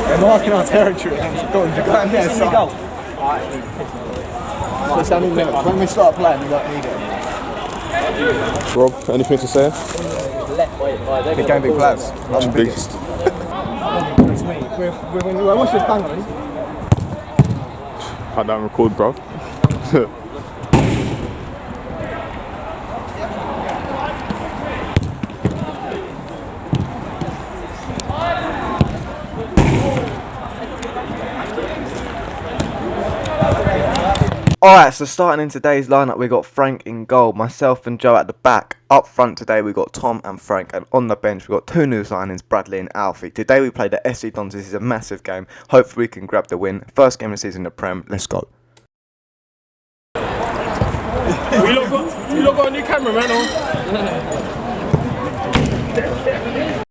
They're marking our territory against the Dons. They're going there, so when we start playing, we won't need it. Rob, anything to say? Big game, big players. I'm the biggest. It's me. What's your bang on? I don't record, bro. Alright, so starting in today's lineup, we got Frank in goal, myself and Joe at the back. Up front today, we got Tom and Frank, and on the bench, we got two new signings, Bradley and Alfie. Today, we played the SC DONS. This is a massive game. Hopefully, we can grab the win. First game of the season in the Prem. Let's go. We look got a new camera, man.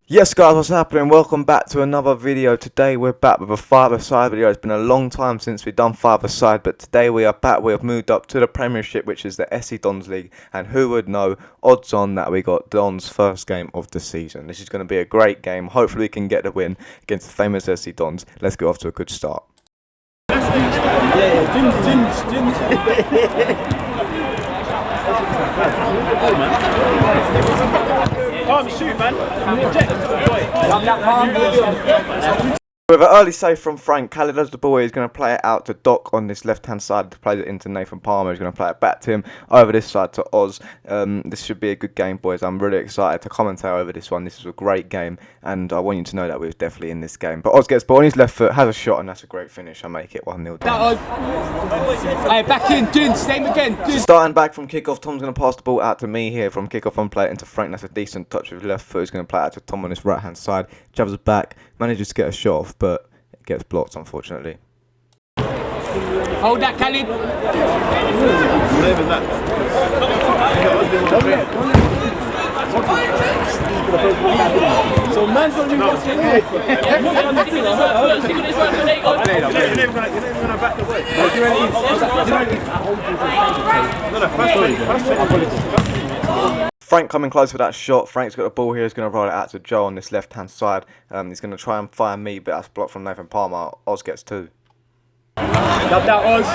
Yes guys, what's happening? Welcome back to another video. Today we're back with a 5-a-side video. It's been a long time since we've done 5-a-side, but today we are back. We have moved up to the Premiership, which is the SC DONS League, and who would know, odds on that we got DONS' first game of the season. This is going to be a great game. Hopefully we can get the win against the famous SC DONS. Let's get off to a good start. Can't shoot, man. With an early save from Frank, Khalid has the ball. He's going to play it out to Doc on this left-hand side. To play it into Nathan Palmer. He's going to play it back to him over this side to Oz. This should be a good game, boys. I'm really excited to commentate over this one. This is a great game, and I want you to know that we're definitely in this game. But Oz gets ball on his left foot, has a shot, and that's a great finish. I make it 1-0 down. Hey, back in, Dins, same again. Starting back from kickoff, Tom's going to pass the ball out to me here from kickoff and play it into Frank. That's a decent touch with his left foot. He's going to play it out to Tom on his right-hand side. Travels back, manages to get a shot off, but it gets blocked, unfortunately. Hold that, Khalid. So man's going to be watching here. Frank coming close for that shot. Frank's got the ball here. He's going to roll it out to Joe on this left-hand side. He's going to try and fire me, but that's blocked from Nathan Palmer. Oz gets two. Love that, Oz.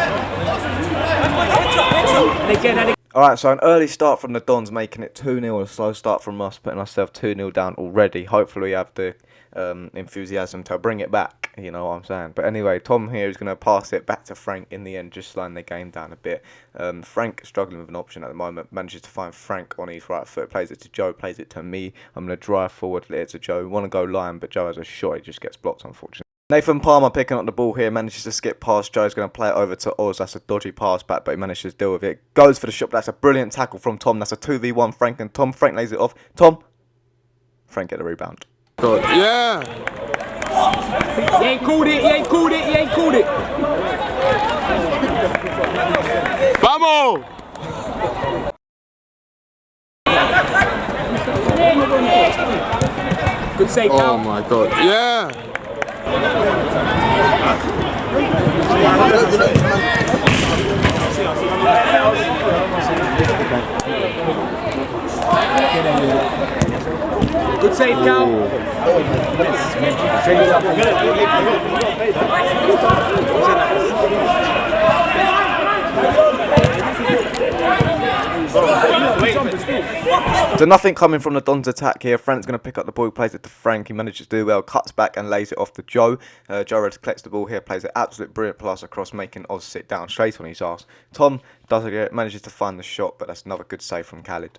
Alright, so an early start from the Dons, making it 2-0. A slow start from us, putting ourselves 2-0 down already. Hopefully we have the enthusiasm to bring it back, you know what I'm saying. But anyway, Tom here is going to pass it back to Frank in the end, just slowing the game down a bit. Frank struggling with an option at the moment, manages to find Frank on his right foot, plays it to Joe, plays it to me. I'm going to drive forward, let it to Joe. We want to go line, but Joe has a shot, it just gets blocked, unfortunately. Nathan Palmer picking up the ball here, manages to skip past Joe. He's going to play it over to Oz. That's a dodgy pass back, but he manages to deal with it. Goes for the shot, but that's a brilliant tackle from Tom. That's a 2v1, Frank and Tom. Frank lays it off. Tom. Frank get the rebound. God. Yeah! He ain't called it, he ain't called it, he ain't called it. Vamos! Good save, Oh my God. Yeah! Good save, Cal. So nothing coming from the Dons attack here. Frank's going to pick up the ball, plays it to Frank. He manages to do well, cuts back and lays it off to Joe. Joe collects the ball here, plays an absolute brilliant pass across, making Oz sit down straight on his arse. Tom does it, manages to find the shot, but that's another good save from Khalid.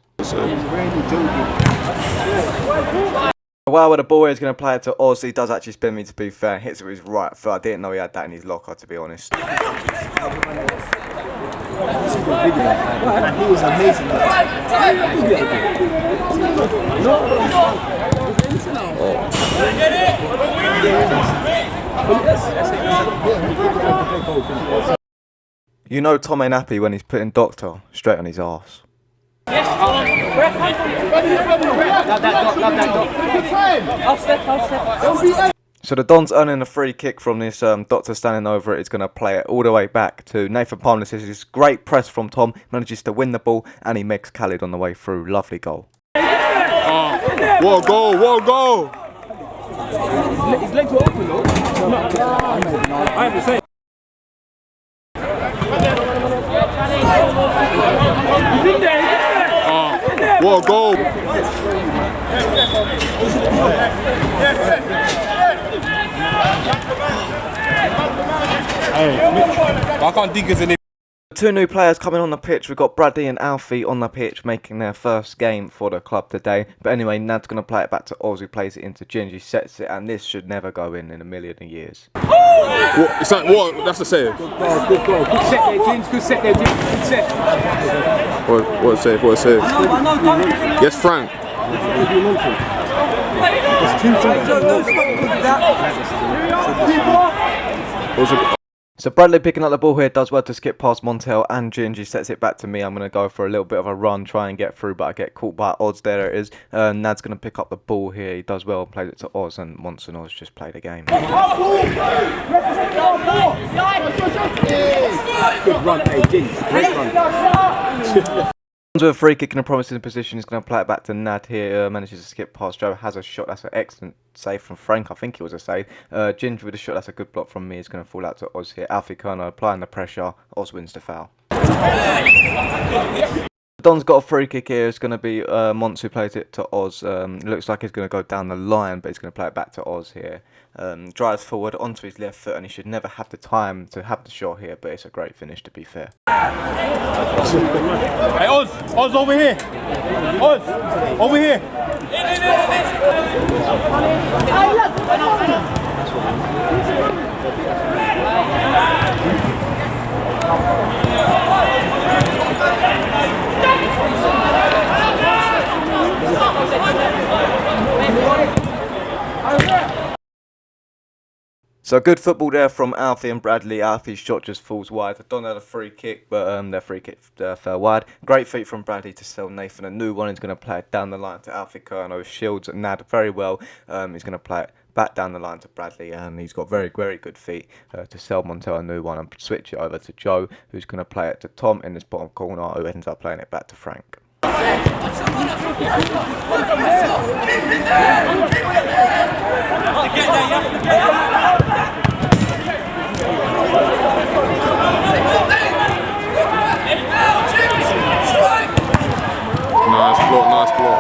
Well, with the ball is going to play it to Oz. He does actually spin me, to be fair, and hits it with his right foot. I didn't know he had that in his locker, to be honest. He was amazing. You know Tom ain't happy when he's putting Doctor straight on his arse. So the Dons earning a free kick from this Doctor standing over it. Is going to play it all the way back to Nathan Palmer. This is this great press from Tom. Manages to win the ball and he makes Khalid on the way through. Lovely goal. What a goal, what a goal! His legs were open though. I haven't said. He's in there. What a goal! I can't think it's in it. Two new players coming on the pitch. We've got Bradley and Alfie on the pitch making their first game for the club today. But anyway, Nad's going to play it back to Oz, who plays it into Gingy, sets it, and this should never go in a million years. What? It's like, what? That's the save. Good goal. Good set there, James. Good set there, James. Good set. What a save, what a save. Yes, Frank. So Bradley picking up the ball here, does well to skip past Montel, and Gingy sets it back to me. I'm going to go for a little bit of a run, try and get through, but I get caught by Oz. There it is. Nad's going to pick up the ball here. He does well and plays it to Oz, and Monts and Oz just play the game. Good run, hey, James. Great run. With a free kick in a promising position, he's going to play it back to Nad here. Manages to skip past Joe, has a shot. That's an excellent save from Frank. I think it was a save. Ginger with a shot. That's a good block from me. He's going to fall out to Oz here. Alfie Kerner applying the pressure. Oz wins the foul. Don's got a free kick here. It's going to be Monts who plays it to Oz. Looks like he's going to go down the line, but he's going to play it back to Oz here. Drives forward onto his left foot, and he should never have the time to have the shot here, but it's a great finish to be fair. Hey, Oz! Oz, over here! Oz! Over here! So good football there from Alfie and Bradley. Alfie's shot just falls wide. Don had a free kick, but their free kick fell wide. Great feat from Bradley to sell Nathan a new one. He's going to play it down the line to Alfie Kerno. Shields Nad very well. He's going to play it back down the line to Bradley, and he's got very, very good feet to sell Montel a new one and switch it over to Joe, who's going to play it to Tom in this bottom corner, who ends up playing it back to Frank. Nice block, nice block.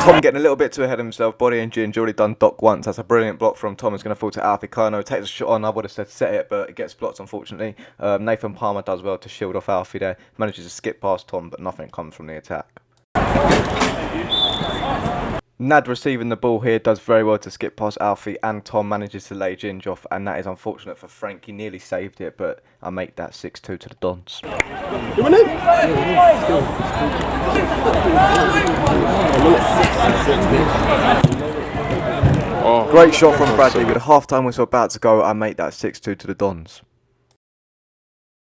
Tom getting a little bit too ahead of himself. Body and Ginge already done Doc once. That's a brilliant block from Tom. It's going to fall to Alfie Kerno. Takes a shot on. I would have said set it, but it gets blocked unfortunately. Nathan Palmer does well to shield off Alfie there. Manages to skip past Tom, but nothing comes from the attack. Nad receiving the ball here, does very well to skip past Alfie, and Tom manages to lay Ginge off, and that is unfortunate for Frank. He nearly saved it, but I make that 6-2 to the Dons. Oh. Great shot from Bradley. With a half-time whistle about to go, I make that 6-2 to the Dons.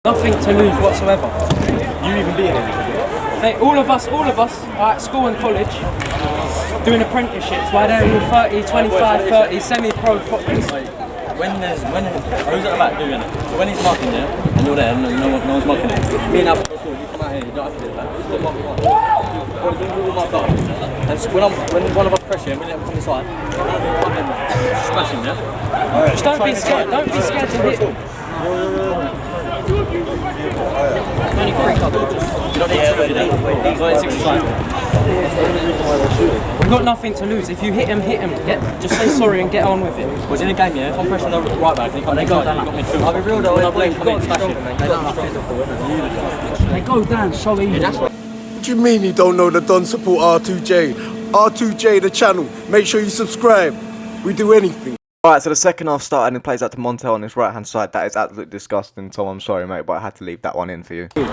Nothing to lose whatsoever. You even beat him. Hey, all of us are at school and college doing apprenticeships while they're all 30, 25, 30, semi-pro footballers. When who's it about doing it? So when he's marking there, and you're there, and no one's marking it. Me and Alfie, you come out here, you don't have to do that. Just do mark one. We'll mark up. And when one of us pressure him, we let him come inside. Smash him, yeah? Just don't be scared. Don't be scared to hit. Only 3 clubs. You don't need to do that. It's only 6 aside. We've got nothing to lose. If you hit him, just say sorry and get on with it. Well, in a game, yeah, if I'm pressing the right back, they go down. I'll be real though, when I blame come in, smash it. They go down so easy. What do you mean you don't know the Don support R2J? R2J the channel. Make sure you subscribe. We do anything. Alright, so the second half started and he plays out to Montel on his right hand side. That is absolutely disgusting, Tom. I'm sorry, mate, but I had to leave that one in for you. Boom. See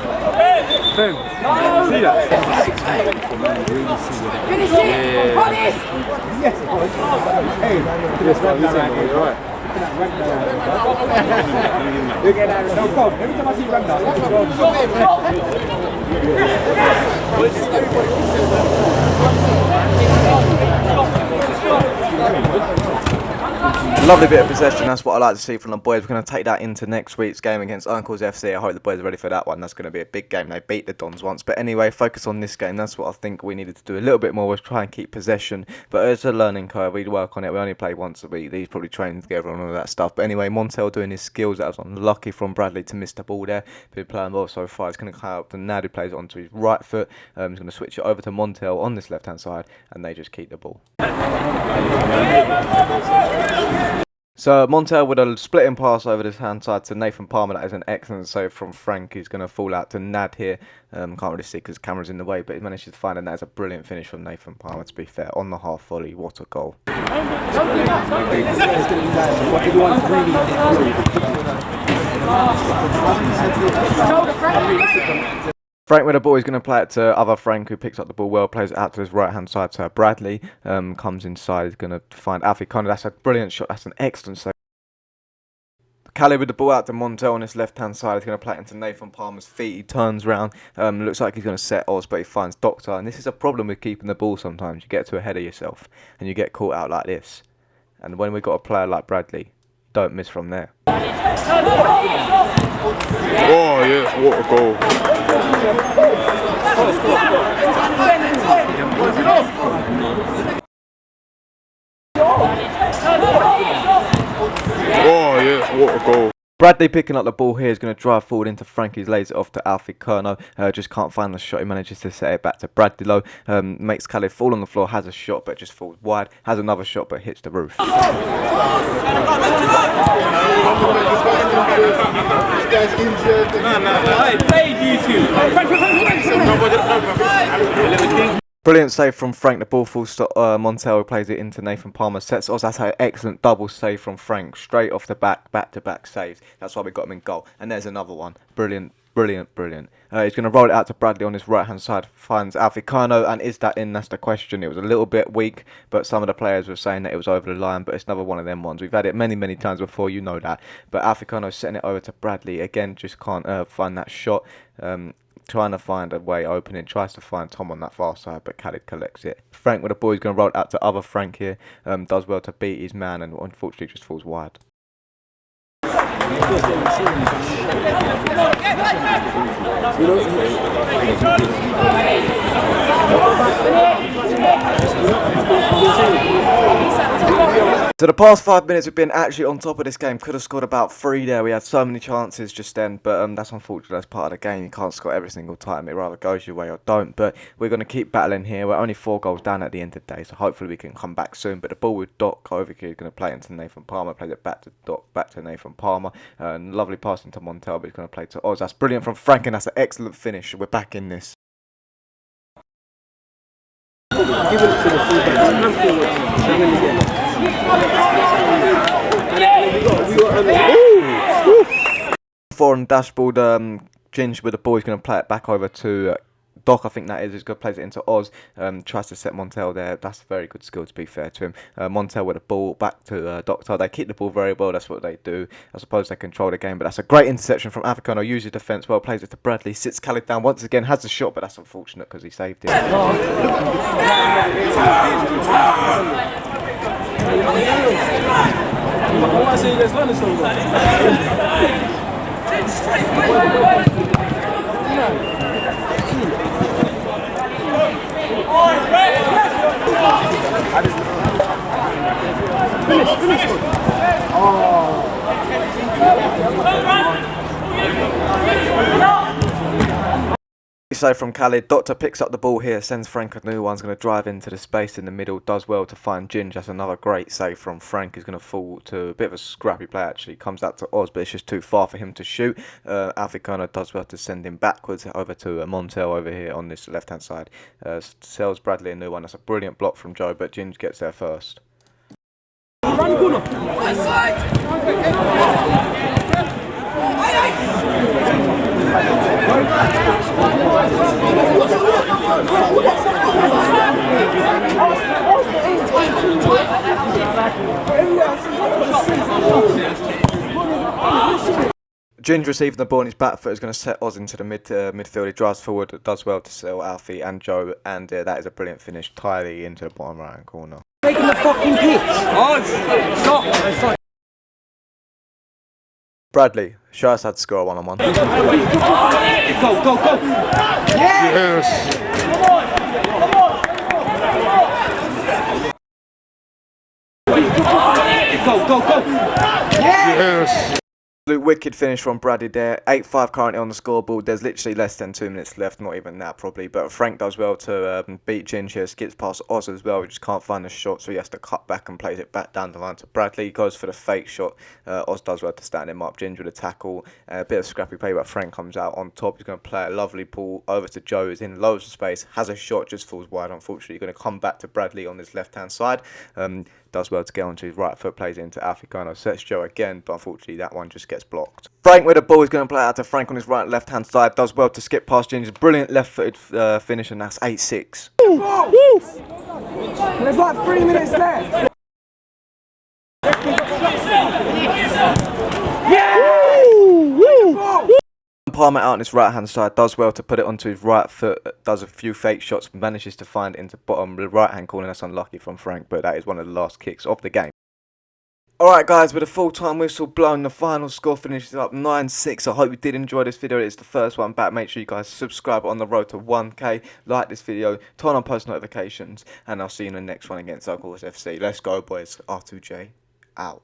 that? Finish it! Yes, hey, you're right. You get out of no problem. Every time I see you run down, Lovely bit of possession, that's what I like to see from the boys. We're going to take that into next week's game against Uncle's FC. I hope the boys are ready for that one. That's going to be a big game. They beat the Dons once. But anyway, focus on this game. That's what I think we needed to do a little bit more, was try and keep possession. But it's a learning curve. We'd work on it. We only play once a week. These probably training together and all of that stuff. But anyway, Montel doing his skills. That was unlucky from Bradley to miss the ball there. Been playing well so far. It's going to come out to Nad, who plays it onto his right foot. He's going to switch it over to Montel on this left-hand side. And they just keep the ball. So Montel with a splitting pass over this hand side to Nathan Palmer. That is an excellent save from Frank. He's going to fall out to Nad here. Can't really see because the camera's in the way, but he managed to find it. And that is a brilliant finish from Nathan Palmer, to be fair. On the half volley, what a goal. Frank with the ball, he's going to play it to other Frank, who picks up the ball well, plays it out to his right-hand side to Bradley. Comes inside, he's going to find Alfie Connor. That's a brilliant shot, that's an excellent save. Callie with the ball out to Montel on his left-hand side. He's going to play it into Nathan Palmer's feet. He turns round, looks like he's going to set Oz, but he finds Doctor. And this is a problem with keeping the ball sometimes. You get too ahead of yourself, and you get caught out like this. And when we've got a player like Bradley, don't miss from there. Oh, yes, what a goal. Oh, yes, what a goal. Bradley picking up the ball here is going to drive forward into Frankie. Lays it off to Alfie Kerno. Just can't find the shot. He manages to set it back to Bradley low. Makes Khaled fall on the floor. Has a shot but just falls wide. Has another shot but hits the roof. Brilliant save from Frank. The ball falls to Montel, who plays it into Nathan Palmer. Sets us. That's an excellent double save from Frank. Straight off the back-to-back saves. That's why we got him in goal. And there's another one. Brilliant, brilliant, brilliant. He's going to roll it out to Bradley on his right-hand side. Finds Alfie Kerno. And is that in? That's the question. It was a little bit weak, but some of the players were saying that it was over the line. But it's another one of them ones. We've had it many, many times before. You know that. But Alfie Kerno setting it over to Bradley. Again, just can't find that shot. Trying to find a way opening, tries to find Tom on that far side, but Khaled collects it. Frank with the ball, he's going to roll it out to other Frank here. Does well to beat his man and unfortunately just falls wide. So the past 5 minutes we've been actually on top of this game. Could have scored about 3 there. We had so many chances just then, but that's unfortunate. That's part of the game. You can't score every single time. It rather goes your way or don't. But we're going to keep battling here. We're only 4 goals down at the end of the day, so hopefully we can come back soon. But the ball with Doc over here is going to play it into Nathan Palmer. Plays it back to Doc, back to Nathan Palmer. And lovely pass into Montel, but he's going to play to Oz. That's brilliant from Frank, and that's an excellent finish. We're back in this. Give it to the Foreign dashboard, Ginge with the ball. He's going to play it back over to Doc, I think that is. He's going to play it into Oz. Tries to set Montel there. That's a very good skill, to be fair to him. Montel with the ball back to Doctor. They keep the ball very well. That's what they do. I suppose they control the game, but that's a great interception from Africano. Uses defence well. Plays it to Bradley. Sits Khaled down once again. Has the shot, but that's unfortunate because he saved it. So from Khaled, Doctor picks up the ball here, sends Frank a new one. He's going to drive into the space in the middle, does well to find Ginge. That's another great save from Frank. He's going to fall to a bit of a scrappy play actually. Comes out to Oz, but it's just too far for him to shoot. Alficano does well to send him backwards over to Montel over here on this left hand side. Sells Bradley a new one. That's a brilliant block from Joe, but Ginge gets there first. Ginger receiving the ball on his back foot is going to set Oz into the midfield. He drives forward, does well to sell Alfie and Joe, and that is a brilliant finish. Tiley into the bottom right hand corner. Making the fucking piss. Oh, stop. Bradley, show us how to score a one-on-one. Go. Yes. Go. Yes. Absolute wicked finish from Bradley there. 8-5 currently on the scoreboard. There's literally less than 2 minutes left, not even that probably. But Frank does well to beat Ginger, skips past Oz as well. He just can't find the shot, so he has to cut back and plays it back down the line to Bradley. He goes for the fake shot. Oz does well to stand him up. Ginger with a tackle. A bit of scrappy play, but Frank comes out on top. He's going to play a lovely ball over to Joe, who's in loads of space. Has a shot, just falls wide, unfortunately. He's going to come back to Bradley on his left-hand side. Does well to get onto his right foot, plays it into Africano, sets Joe again, but unfortunately that one just gets blocked. Frank with the ball is going to play out to Frank on his right and left hand side, does well to skip past Ginger's brilliant left footed finish, and that's 8-6. There's like 3 minutes left. Palmer out on his right hand side, does well to put it onto his right foot, does a few fake shots, manages to find it into bottom right hand corner. That's unlucky from Frank, but that is one of the last kicks of the game. Alright guys, with a full time whistle blown, the final score finishes up 9-6. I hope you did enjoy this video. It's the first one back. Make sure you guys subscribe on the road to 1k, like this video, turn on post notifications, and I'll see you in the next one against Circles FC. Let's go boys. R2J out.